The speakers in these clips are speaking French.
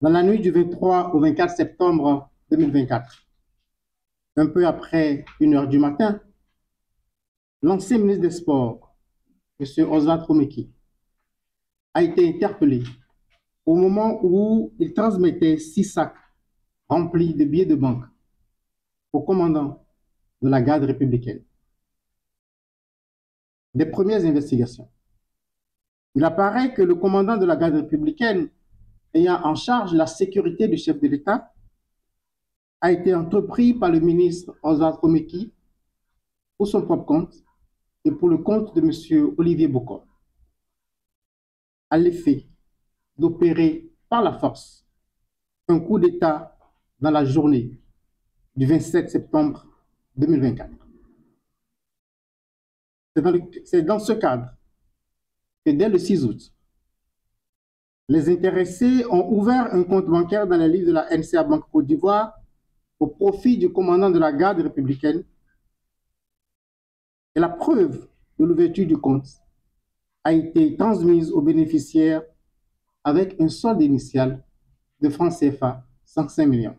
Dans la nuit du 23 au 24 septembre 2024, un peu après 1 h du matin, l'ancien ministre des Sports, M. Oswald Romeki, a été interpellé au moment où il transmettait 6 sacs remplis de billets de banque au commandant de la garde républicaine. Des premières investigations. Il apparaît que le commandant de la garde républicaine, ayant en charge la sécurité du chef de l'État, a été entrepris par le ministre Oswald Romeki pour son propre compte et pour le compte de M. Olivier Bokor, à l'effet d'opérer par la force un coup d'État dans la journée du 27 septembre 2024. C'est dans ce cadre que dès le 6 août, les intéressés ont ouvert un compte bancaire dans les livres de la NCA Banque Côte d'Ivoire au profit du commandant de la garde républicaine. Et la preuve de l'ouverture du compte a été transmise aux bénéficiaires avec un solde initial de francs CFA 105 millions.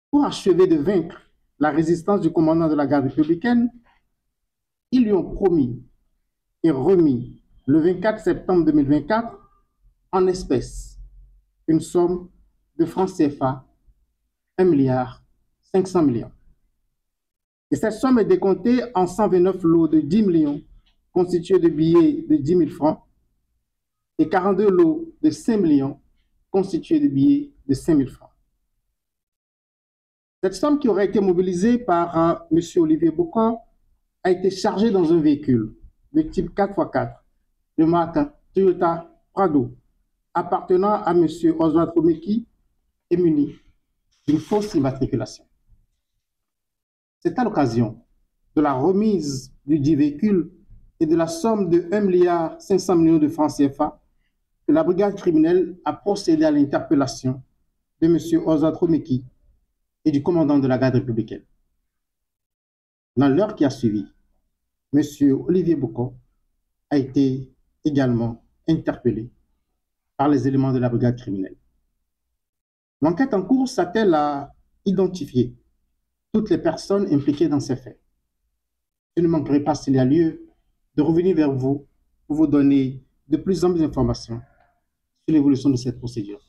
Pour achever de vaincre la résistance du commandant de la garde républicaine, ils lui ont promis et remis le 24 septembre 2024 en espèces une somme de francs CFA 1,5 milliard. Et cette somme est décomptée en 129 lots de 10 millions constitués de billets de 10 000 francs et 42 lots de 5 millions constitués de billets de 5 000 francs. Cette somme qui aurait été mobilisée par M. Olivier Bokor a été chargée dans un véhicule de type 4x4 de marque Toyota Prado appartenant à M. Oswald Romeki et muni d'une fausse immatriculation. C'est à l'occasion de la remise du dit véhicule et de la somme de 1,5 milliard de francs CFA que la brigade criminelle a procédé à l'interpellation de M. Oswald Romeki et du commandant de la garde républicaine. Dans l'heure qui a suivi, M. Olivier Bokor a été également interpellé par les éléments de la brigade criminelle. L'enquête en cours s'attelle à identifier toutes les personnes impliquées dans ces faits. Je ne manquerai pas, s'il y a lieu, de revenir vers vous pour vous donner de plus en plus d'informations sur l'évolution de cette procédure.